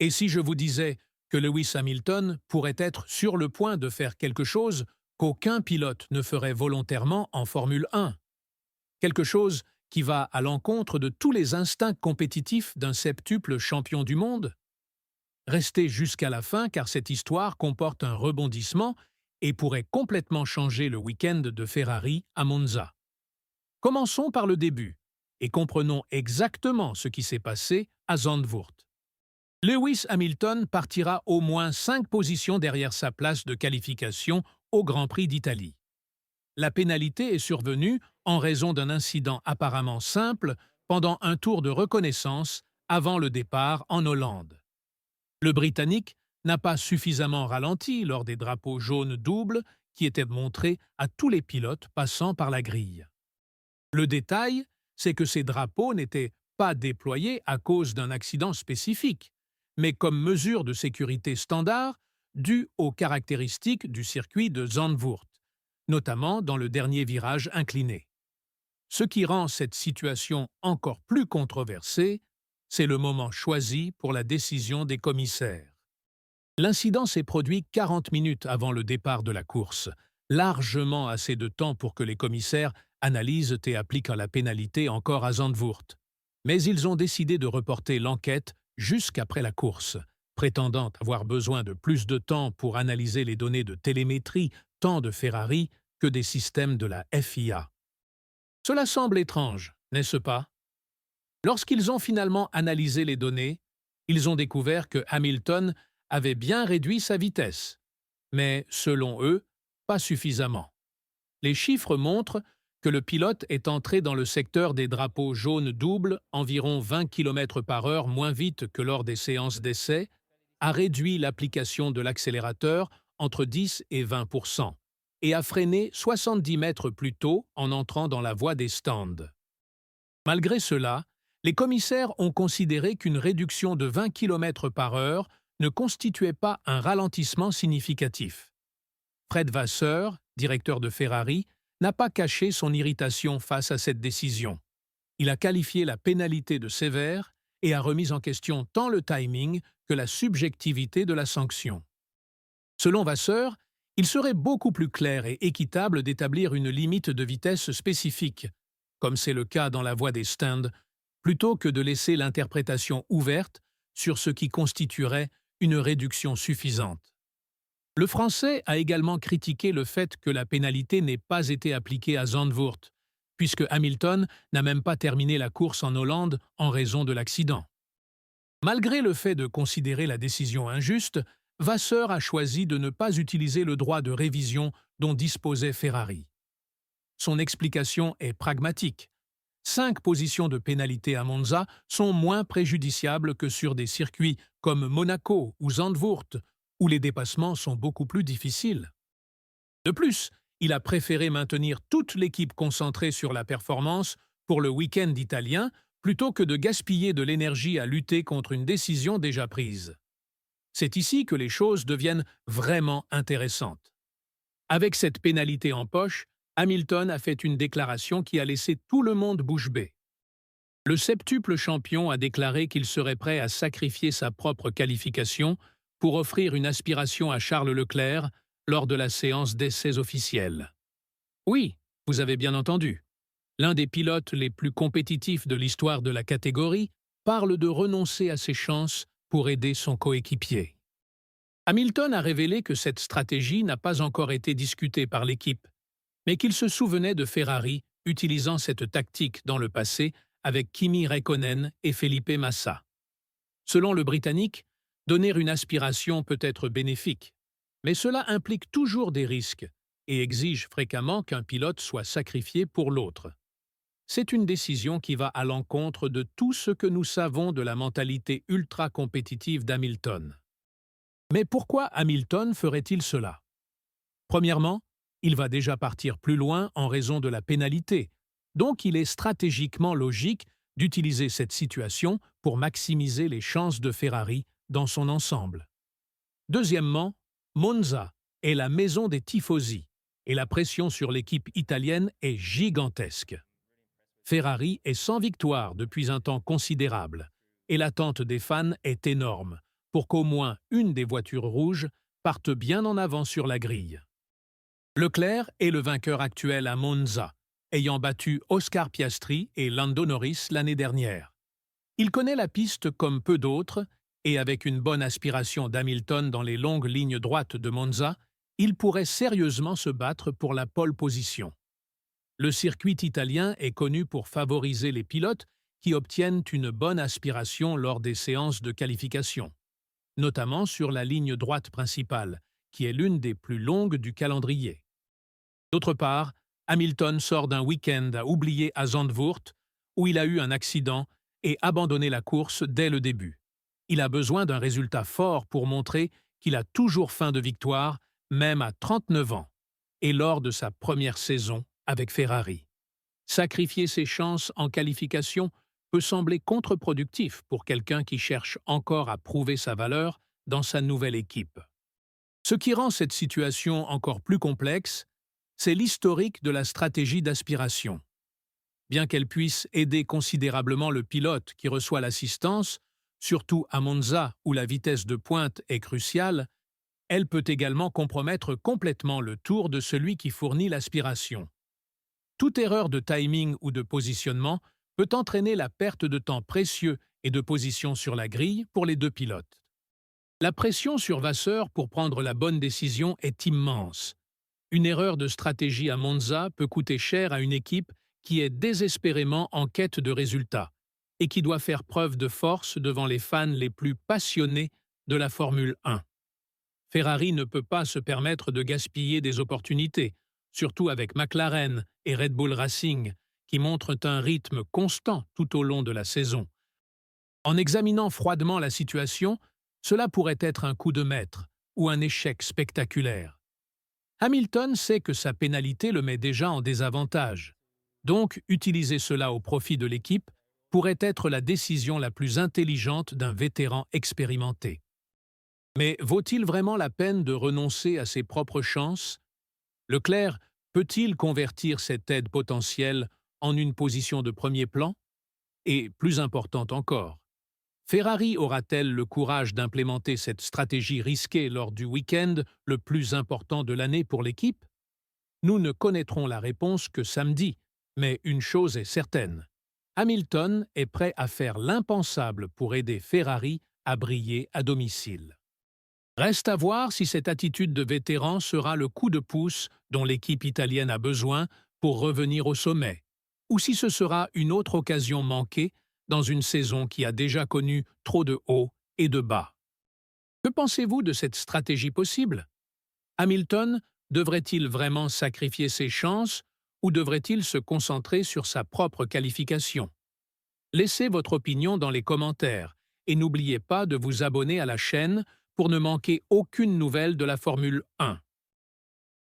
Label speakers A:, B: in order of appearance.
A: Et si je vous disais que Lewis Hamilton pourrait être sur le point de faire quelque chose qu'aucun pilote ne ferait volontairement en Formule 1? Quelque chose qui va à l'encontre de tous les instincts compétitifs d'un septuple champion du monde? Restez jusqu'à la fin car cette histoire comporte un rebondissement et pourrait complètement changer le week-end de Ferrari à Monza. Commençons par le début et comprenons exactement ce qui s'est passé à Zandvoort. Lewis Hamilton partira au moins 5 positions derrière sa place de qualification au Grand Prix d'Italie. La pénalité est survenue en raison d'un incident apparemment simple pendant un tour de reconnaissance avant le départ en Hollande. Le Britannique n'a pas suffisamment ralenti lors des drapeaux jaunes doubles qui étaient montrés à tous les pilotes passant par la grille. Le détail, c'est que ces drapeaux n'étaient pas déployés à cause d'un accident spécifique, mais comme mesure de sécurité standard due aux caractéristiques du circuit de Zandvoort, notamment dans le dernier virage incliné. Ce qui rend cette situation encore plus controversée, c'est le moment choisi pour la décision des commissaires. L'incident s'est produit 40 minutes avant le départ de la course, largement assez de temps pour que les commissaires analysent et appliquent la pénalité encore à Zandvoort. Mais ils ont décidé de reporter l'enquête jusqu'après la course, prétendant avoir besoin de plus de temps pour analyser les données de télémétrie tant de Ferrari que des systèmes de la FIA. Cela semble étrange, n'est-ce pas? Lorsqu'ils ont finalement analysé les données, ils ont découvert que Hamilton avait bien réduit sa vitesse, mais selon eux, pas suffisamment. Les chiffres montrent que le pilote est entré dans le secteur des drapeaux jaunes doubles environ 20 km/h moins vite que lors des séances d'essai, a réduit l'application de l'accélérateur entre 10 et 20% et a freiné 70 mètres plus tôt en entrant dans la voie des stands. Malgré cela, les commissaires ont considéré qu'une réduction de 20 km/h ne constituait pas un ralentissement significatif. Fred Vasseur, directeur de Ferrari, n'a pas caché son irritation face à cette décision. Il a qualifié la pénalité de sévère et a remis en question tant le timing que la subjectivité de la sanction. Selon Vasseur, il serait beaucoup plus clair et équitable d'établir une limite de vitesse spécifique, comme c'est le cas dans la voie des stands, plutôt que de laisser l'interprétation ouverte sur ce qui constituerait une réduction suffisante. Le Français a également critiqué le fait que la pénalité n'ait pas été appliquée à Zandvoort, puisque Hamilton n'a même pas terminé la course en Hollande en raison de l'accident. Malgré le fait de considérer la décision injuste, Vasseur a choisi de ne pas utiliser le droit de révision dont disposait Ferrari. Son explication est pragmatique. 5 positions de pénalité à Monza sont moins préjudiciables que sur des circuits comme Monaco ou Zandvoort, où les dépassements sont beaucoup plus difficiles. De plus, il a préféré maintenir toute l'équipe concentrée sur la performance pour le week-end italien plutôt que de gaspiller de l'énergie à lutter contre une décision déjà prise. C'est ici que les choses deviennent vraiment intéressantes. Avec cette pénalité en poche, Hamilton a fait une déclaration qui a laissé tout le monde bouche bée. Le septuple champion a déclaré qu'il serait prêt à sacrifier sa propre qualification pour offrir une aspiration à Charles Leclerc lors de la séance d'essais officiels. Oui, vous avez bien entendu. L'un des pilotes les plus compétitifs de l'histoire de la catégorie parle de renoncer à ses chances pour aider son coéquipier. Hamilton a révélé que cette stratégie n'a pas encore été discutée par l'équipe, mais qu'il se souvenait de Ferrari utilisant cette tactique dans le passé avec Kimi Räikkönen et Felipe Massa. Selon le Britannique, donner une aspiration peut être bénéfique, mais cela implique toujours des risques et exige fréquemment qu'un pilote soit sacrifié pour l'autre. C'est une décision qui va à l'encontre de tout ce que nous savons de la mentalité ultra-compétitive d'Hamilton. Mais pourquoi Hamilton ferait-il cela? Premièrement, il va déjà partir plus loin en raison de la pénalité, donc il est stratégiquement logique d'utiliser cette situation pour maximiser les chances de Ferrari dans son ensemble. Deuxièmement, Monza est la maison des tifosi et la pression sur l'équipe italienne est gigantesque. Ferrari est sans victoire depuis un temps considérable et l'attente des fans est énorme, pour qu'au moins une des voitures rouges parte bien en avant sur la grille. Leclerc est le vainqueur actuel à Monza, ayant battu Oscar Piastri et Lando Norris l'année dernière. Il connaît la piste comme peu d'autres, et avec une bonne aspiration d'Hamilton dans les longues lignes droites de Monza, il pourrait sérieusement se battre pour la pole position. Le circuit italien est connu pour favoriser les pilotes qui obtiennent une bonne aspiration lors des séances de qualification, notamment sur la ligne droite principale, qui est l'une des plus longues du calendrier. D'autre part, Hamilton sort d'un week-end à oublier à Zandvoort, où il a eu un accident et abandonné la course dès le début. Il a besoin d'un résultat fort pour montrer qu'il a toujours faim de victoire, même à 39 ans, et lors de sa première saison avec Ferrari. Sacrifier ses chances en qualification peut sembler contre-productif pour quelqu'un qui cherche encore à prouver sa valeur dans sa nouvelle équipe. Ce qui rend cette situation encore plus complexe, c'est l'historique de la stratégie d'aspiration. Bien qu'elle puisse aider considérablement le pilote qui reçoit l'assistance, surtout à Monza où la vitesse de pointe est cruciale, elle peut également compromettre complètement le tour de celui qui fournit l'aspiration. Toute erreur de timing ou de positionnement peut entraîner la perte de temps précieux et de position sur la grille pour les deux pilotes. La pression sur Vasseur pour prendre la bonne décision est immense. Une erreur de stratégie à Monza peut coûter cher à une équipe qui est désespérément en quête de résultats et qui doit faire preuve de force devant les fans les plus passionnés de la Formule 1. Ferrari ne peut pas se permettre de gaspiller des opportunités, surtout avec McLaren et Red Bull Racing, qui montrent un rythme constant tout au long de la saison. En examinant froidement la situation, cela pourrait être un coup de maître ou un échec spectaculaire. Hamilton sait que sa pénalité le met déjà en désavantage. Donc, utiliser cela au profit de l'équipe pourrait être la décision la plus intelligente d'un vétéran expérimenté. Mais vaut-il vraiment la peine de renoncer à ses propres chances? Leclerc peut-il convertir cette aide potentielle en une position de premier plan? Et plus importante encore, Ferrari aura-t-elle le courage d'implémenter cette stratégie risquée lors du week-end le plus important de l'année pour l'équipe? Nous ne connaîtrons la réponse que samedi, mais une chose est certaine. Hamilton est prêt à faire l'impensable pour aider Ferrari à briller à domicile. Reste à voir si cette attitude de vétéran sera le coup de pouce dont l'équipe italienne a besoin pour revenir au sommet, ou si ce sera une autre occasion manquée dans une saison qui a déjà connu trop de hauts et de bas. Que pensez-vous de cette stratégie possible? Hamilton devrait-il vraiment sacrifier ses chances ou devrait-il se concentrer sur sa propre qualification? Laissez votre opinion dans les commentaires et n'oubliez pas de vous abonner à la chaîne pour ne manquer aucune nouvelle de la Formule 1.